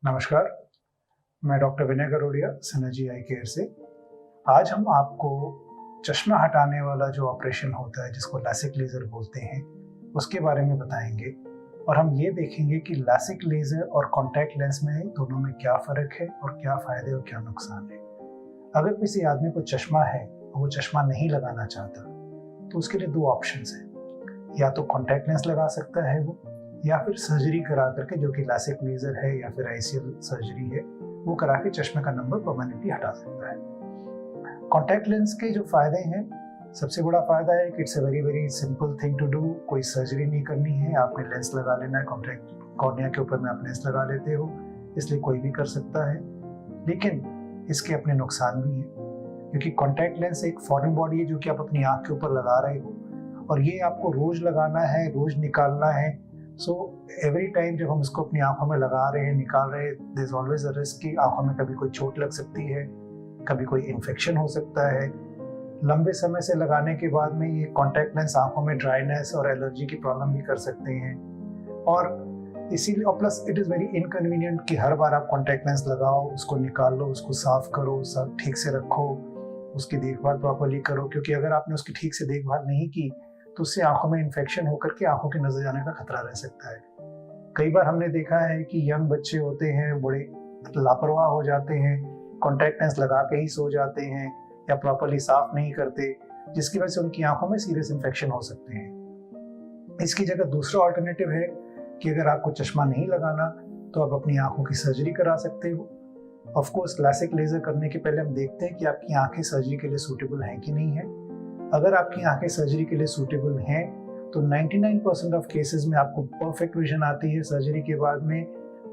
नमस्कार, मैं डॉक्टर विनय गरोडिया, सिनर्जी आई केयर से। आज हम आपको चश्मा हटाने वाला जो ऑपरेशन होता है जिसको लैसिक लेज़र बोलते हैं उसके बारे में बताएंगे और हम ये देखेंगे कि लैसिक लेज़र और कॉन्टैक्ट लेंस में दोनों में क्या फ़र्क है और क्या फ़ायदे और क्या नुकसान है। अगर किसी आदमी को चश्मा है और वो चश्मा नहीं लगाना चाहता तो उसके लिए दो ऑप्शंस हैं, या तो कॉन्टैक्ट लेंस लगा सकता है वो, या फिर सर्जरी करा करके, जो कि लैसिक लेज़र है या फिर ICL सर्जरी है, वो करा के चश्मे का नंबर परमानेंटली हटा सकता है। कॉन्टैक्ट लेंस के जो फ़ायदे हैं, सबसे बड़ा फ़ायदा है कि it's a very very simple thing to do. कोई सर्जरी नहीं करनी है, आपने लेंस लगा लेना है, कॉन्टैक्ट कॉर्निया के ऊपर में आप लेंस लगा लेते हो, इसलिए कोई भी कर सकता है। लेकिन इसके अपने नुकसान भी हैं, क्योंकि कॉन्टैक्ट लेंस एक फॉरेन बॉडी है जो कि आप अपनी आँख के ऊपर लगा रहे हो और ये आपको रोज़ लगाना है, रोज़ निकालना है। सो एवरी टाइम जब हम इसको अपनी आंखों में लगा रहे हैं, निकाल रहे हैं, there is always a risk कि आंखों में कभी कोई चोट लग सकती है, कभी कोई इन्फेक्शन हो सकता है। लंबे समय से लगाने के बाद में ये कॉन्टैक्ट लेंस आंखों में ड्राइनेस और एलर्जी की प्रॉब्लम भी कर सकते हैं। और इसीलिए और plus it is very inconvenient कि हर बार आप कॉन्टैक्ट लेंस लगाओ, उसको निकाल लो, उसको साफ करो, सब ठीक से रखो, उसकी देखभाल प्रॉपर्ली करो, क्योंकि अगर आपने उसकी ठीक से देखभाल नहीं की तो उससे आंखों में इन्फेक्शन होकर के आंखों की नजर जाने का खतरा रह सकता है। कई बार हमने देखा है कि यंग बच्चे होते हैं, बड़े लापरवाह हो जाते हैं, कॉन्टैक्ट लेंस लगा के ही सो जाते हैं या प्रॉपर्ली साफ नहीं करते, जिसकी वजह से उनकी आंखों में सीरियस इन्फेक्शन हो सकते हैं। इसकी जगह दूसरा ऑल्टरनेटिव है कि अगर आपको चश्मा नहीं लगाना तो आप अपनी आंखों की सर्जरी करा सकते हो। ऑफ कोर्स लैसिक लेजर करने के पहले हम देखते हैं कि आपकी आंखें सर्जरी के लिए सूटेबल हैं कि नहीं है। अगर आपकी आंखें सर्जरी के लिए सूटेबल हैं तो 99% ऑफ केसेस में आपको परफेक्ट विजन आती है। सर्जरी के बाद में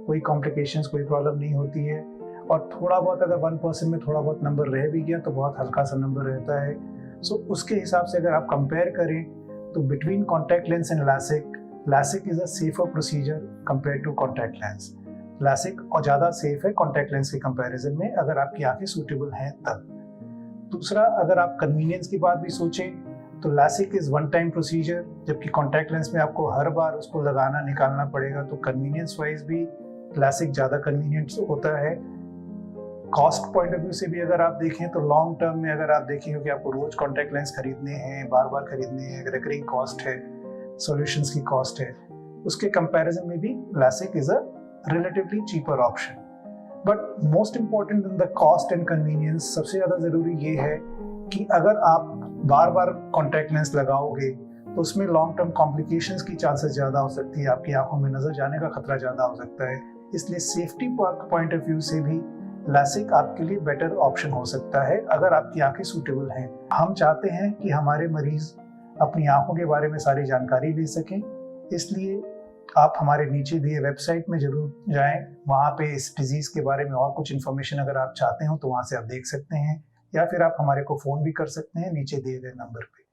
कोई कॉम्प्लिकेशंस, कोई प्रॉब्लम नहीं होती है। और थोड़ा बहुत अगर 1% में थोड़ा बहुत नंबर रह भी गया तो बहुत हल्का सा नंबर रहता है। सो उसके हिसाब से अगर आप कंपेयर करें तो between contact lens and LASIK is a safer procedure compare to contact lens. LASIK और ज़्यादा सेफ है कॉन्टैक्ट लेंस के कंपेरिजन में, अगर आपकी आंखें सूटेबल हैं तब। दूसरा, अगर आप कन्वीनियंस की बात भी सोचें तो LASIK is one time procedure, जबकि कॉन्टैक्ट लेंस में आपको हर बार उसको लगाना निकालना पड़ेगा। तो कन्वीनियंस वाइज भी लैसिक ज़्यादा कन्वीनियंट होता है। कॉस्ट पॉइंट ऑफ व्यू से भी अगर आप देखें तो लॉन्ग टर्म में अगर आप देखें, क्योंकि आपको रोज कॉन्टैक्ट लेंस खरीदने हैं, बार बार खरीदने हैं, रिकरिंग कॉस्ट है, सॉल्यूशंस की कॉस्ट है, उसके कंपैरिजन में भी LASIK is a relatively cheaper option. But most important in the cost and convenience, सबसे ज़्यादा ज़रूरी ये है कि अगर आप बार बार कॉन्टैक्ट लेंस लगाओगे तो उसमें लॉन्ग टर्म कॉम्प्लिकेशंस की चांसेस ज़्यादा हो सकती है, आपकी आंखों में नज़र जाने का खतरा ज़्यादा हो सकता है। इसलिए सेफ्टी पॉइंट ऑफ व्यू से भी लैसिक आपके लिए बेटर ऑप्शन हो सकता है अगर आपकी आंखें सूटेबल हैं। हम चाहते हैं कि हमारे मरीज अपनी आंखों के बारे में सारी जानकारी ले सकें, इसलिए आप हमारे नीचे दिए वेबसाइट में जरूर जाएं। वहाँ पे इस डिजीज़ के बारे में और कुछ इन्फॉर्मेशन अगर आप चाहते हो तो वहाँ से आप देख सकते हैं, या फिर आप हमारे को फ़ोन भी कर सकते हैं नीचे दिए गए नंबर पे।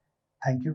Thank you.